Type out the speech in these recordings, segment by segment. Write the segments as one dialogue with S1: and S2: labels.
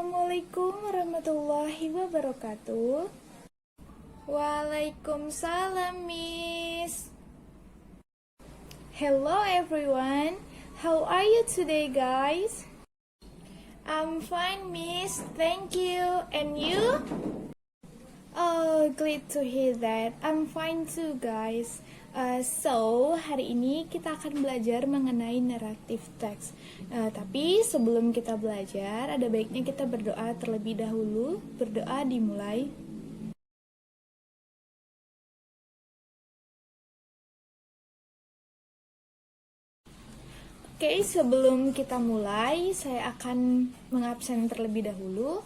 S1: Assalamualaikum warahmatullahi wabarakatuh. Waalaikumsalam, Miss. Hello everyone. How are you today, guys? I'm fine, Miss. Thank you. And you? Oh, glad to hear that. I'm fine too, guys. So, hari ini kita akan belajar mengenai narrative text. Tapi sebelum kita belajar, ada baiknya kita berdoa terlebih dahulu. Berdoa dimulai. Oke, sebelum kita mulai, saya akan mengabsen terlebih dahulu.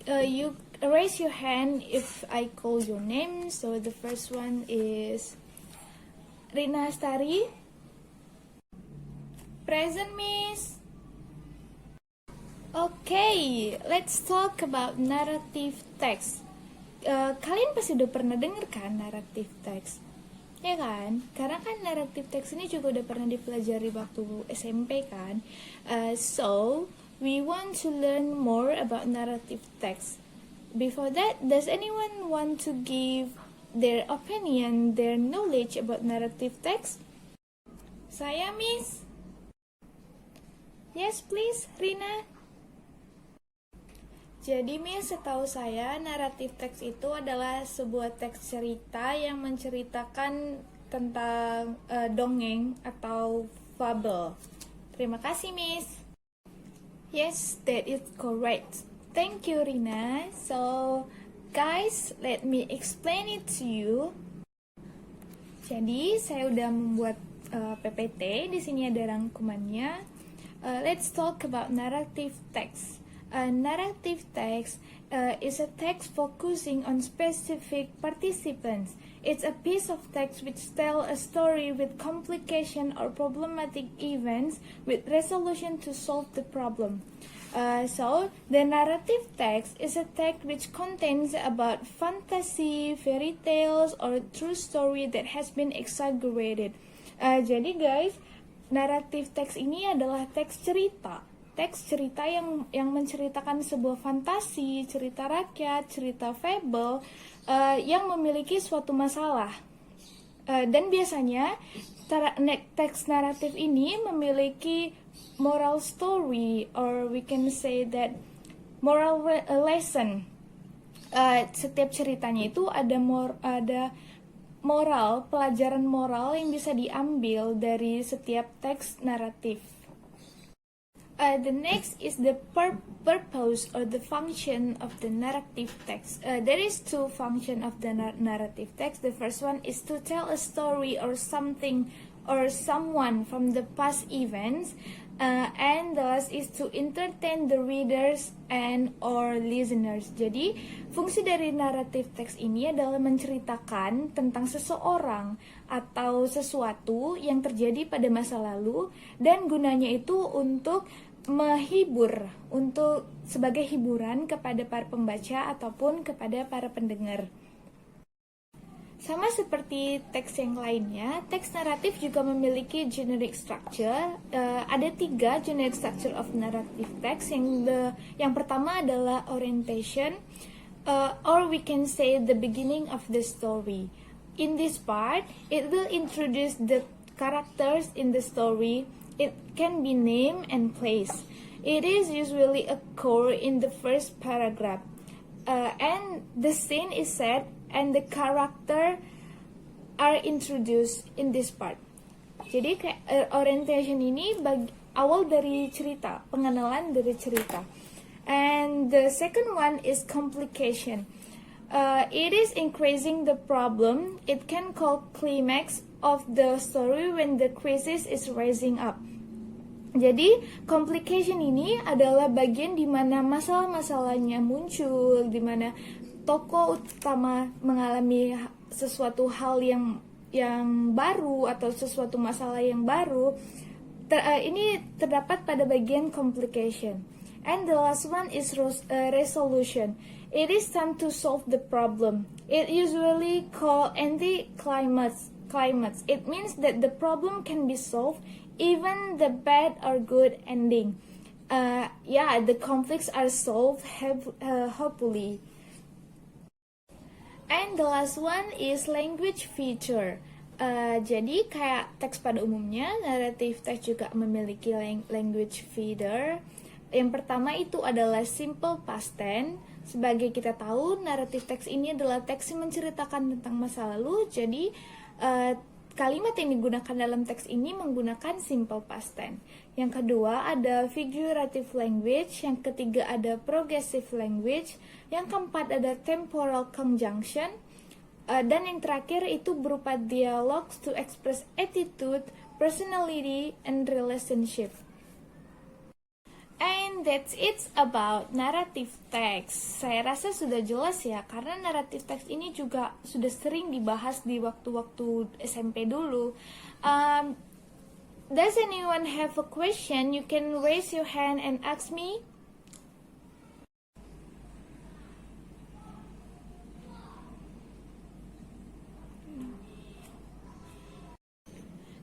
S1: You raise your hand if I call your name. So the first one is Rina Astari. Present, Miss. Okay, let's talk about narrative text. Kalian pasti udah pernah denger kan narrative text? Ya kan? Karena kan narrative text ini juga udah pernah dipelajari waktu SMP kan? So, we want to learn more about narrative text. Before that, does anyone want to give their opinion, their knowledge about narrative text? Saya, Miss. Yes, please, Rina. Jadi, Miss, setahu saya, narrative text itu adalah sebuah teks cerita yang menceritakan tentang dongeng atau fable. Terima kasih, Miss. Yes, that is correct. Thank you, Rina. So, guys, let me explain it to you. Jadi, saya udah membuat PPT. Di sini ada rangkumannya. Let's talk about narrative text. Narrative text is a text focusing on specific participants. It's a piece of text which tells a story with complication or problematic events with resolution to solve the problem. So, the narrative text is a text which contains about fantasy, fairy tales, or true story that has been exaggerated. Jadi guys, narrative text ini adalah teks cerita. Teks cerita yang menceritakan sebuah fantasi, cerita rakyat, cerita fable yang memiliki suatu masalah. Dan biasanya teks naratif ini memiliki moral story, or we can say that moral lesson. Setiap ceritanya itu ada moral, pelajaran moral yang bisa diambil dari setiap teks naratif. The next is the purpose or the function of the narrative text. There is two functions of the narrative text. The first one is to tell a story or something or someone from the past events, and thus is to entertain the readers and or listeners. Jadi, fungsi dari narrative text ini adalah menceritakan tentang seseorang atau sesuatu yang terjadi pada masa lalu, dan gunanya itu untuk menghibur, untuk sebagai hiburan kepada para pembaca ataupun kepada para pendengar. Sama seperti teks yang lainnya, teks naratif juga memiliki generic structure. Ada 3 generic structure of narrative text. Yang pertama adalah orientation, or we can say the beginning of the story. In this part, it will introduce the characters in the story. It can be name and place. It is usually occur in the first paragraph, and the scene is set and the character are introduced in this part. Jadi orientation ini awal dari cerita, pengenalan dari cerita. And the second one is complication. It is increasing the problem. It can call climax of the story when the crisis is rising up. Jadi, complication ini adalah bagian di mana masalah-masalahnya muncul, di mana tokoh utama mengalami sesuatu hal yang baru atau sesuatu masalah yang baru. Ini terdapat pada bagian complication. And the last one is resolution. It is time to solve the problem. It usually called anti-climax. It means that the problem can be solved even the bad or good ending. Yeah, the conflicts are solved hopefully. And the last one is language feature. Jadi kayak teks pada umumnya, narrative text juga memiliki language feeder. Yang pertama itu adalah simple past tense. Sebagai kita tahu, narrative text ini adalah teks yang menceritakan tentang masa lalu. Jadi kalimat yang digunakan dalam teks ini menggunakan simple past tense. Yang kedua ada figurative language, yang ketiga ada progressive language, yang keempat ada temporal conjunction, dan yang terakhir itu berupa dialogues to express attitude, personality, and relationship. And that's it about narrative text. Saya rasa sudah jelas ya, karena narrative text ini juga sudah sering dibahas di waktu-waktu SMP dulu. Does anyone have a question? You can raise your hand and ask me.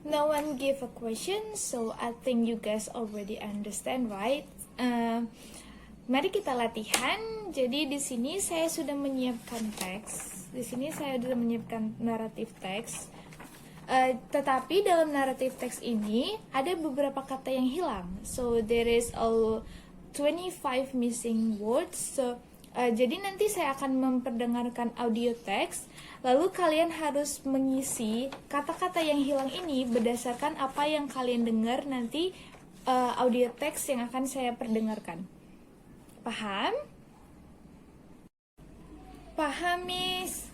S1: No one gave a question, so I think you guys already understand, right? Mari kita latihan. Jadi di sini saya sudah menyiapkan teks. Di sini saya sudah menyiapkan narrative text. Tetapi dalam narrative text ini ada beberapa kata yang hilang. So there is 25 missing words. So jadi nanti saya akan memperdengarkan audio text. Lalu kalian harus mengisi kata-kata yang hilang ini berdasarkan apa yang kalian dengar nanti audio text yang akan saya perdengarkan. Paham? Paham, Miss?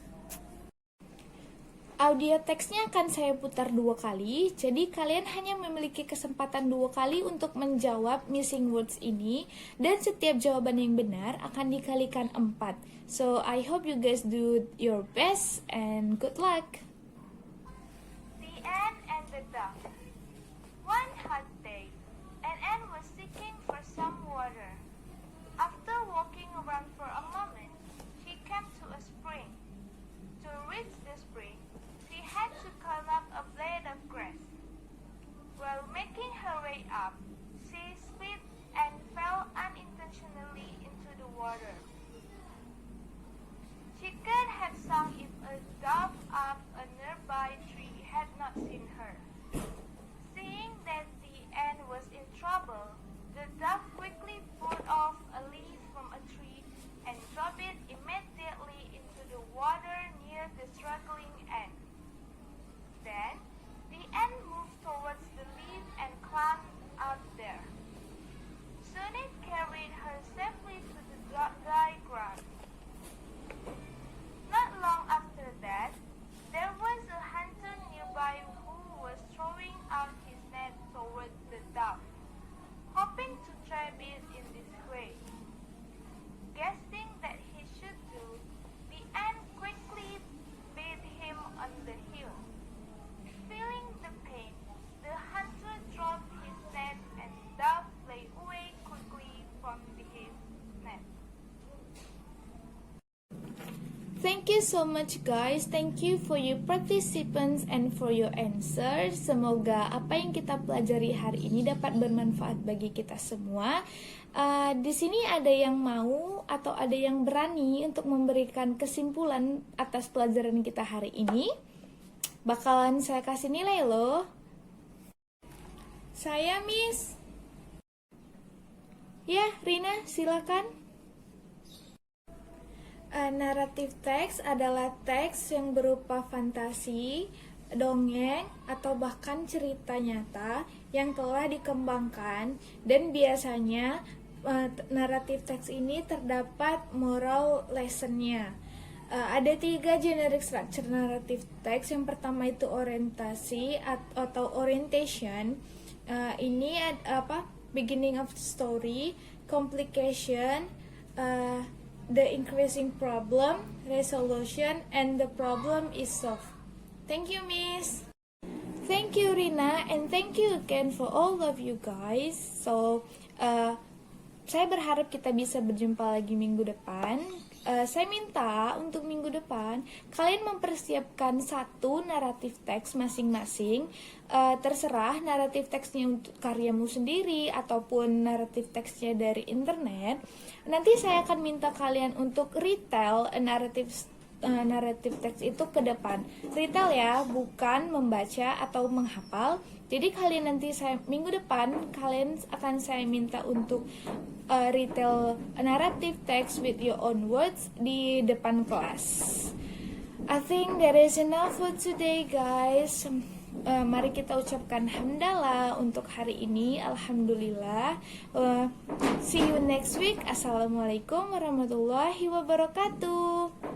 S1: Audio teksnya akan saya putar 2 kali, jadi kalian hanya memiliki kesempatan 2 kali untuk menjawab missing words ini, dan setiap jawaban yang benar akan dikalikan 4. So, I hope you guys do your best, and good luck!
S2: The ant and the duck. One hot day, an ant was seeking for some water. After walking around for a moment, she came to a spring. To reach the spring, she had to climb up a blade of grass. While making her way up, she slipped and fell unintentionally into the water. She could have sung if a dove up a nearby tree had not seen her. Seeing that the ant was in trouble, the dove quickly pulled off a leaf from a tree and dropped it immediately into the water near the struggling ant. Then, the ant moved towards the leaf and climbed out there. Soon it carried her safely to the dry ground. Not long after that, there was a hunter nearby who was throwing out his net toward the dove, hoping to trap it in this way. Guessing that he should do, the ant quickly bit him on the heel. Feeling the pain, the hunter dropped his net and the dove flew away quickly from his net.
S1: Thank you so much guys. Thank you for your participants and for your answers. Semoga apa yang kita pelajari hari ini dapat bermanfaat bagi kita semua. Di sini ada yang mau atau ada yang berani untuk memberikan kesimpulan atas pelajaran kita hari ini. Bakalan saya kasih nilai loh. Saya Miss. Ya, Rina, silakan. Narrative text adalah teks yang berupa fantasi, dongeng, atau bahkan cerita nyata yang telah dikembangkan, dan biasanya narrative text ini terdapat moral lesson-nya. Ada 3 generic structure narrative text. Yang pertama itu orientasi atau orientation. Ini beginning of the story, complication, the increasing problem, resolution, and the problem is solved. Thank you, Miss. Thank you, Rina, and thank you again for all of you guys. So, saya berharap kita bisa berjumpa lagi minggu depan. saya minta untuk minggu depan kalian mempersiapkan satu naratif teks masing-masing. Terserah naratif teksnya untuk karyamu sendiri ataupun naratif teksnya dari internet. Nanti saya akan minta kalian untuk retell naratif teks itu ke depan. Retell ya, bukan membaca atau menghafal. Jadi kalian nanti minggu depan kalian akan saya minta untuk retell narrative text with your own words di depan kelas. I think that is enough for today, guys. Mari kita ucapkan hamdalah untuk hari ini. Alhamdulillah. See you next week. Assalamualaikum warahmatullahi wabarakatuh.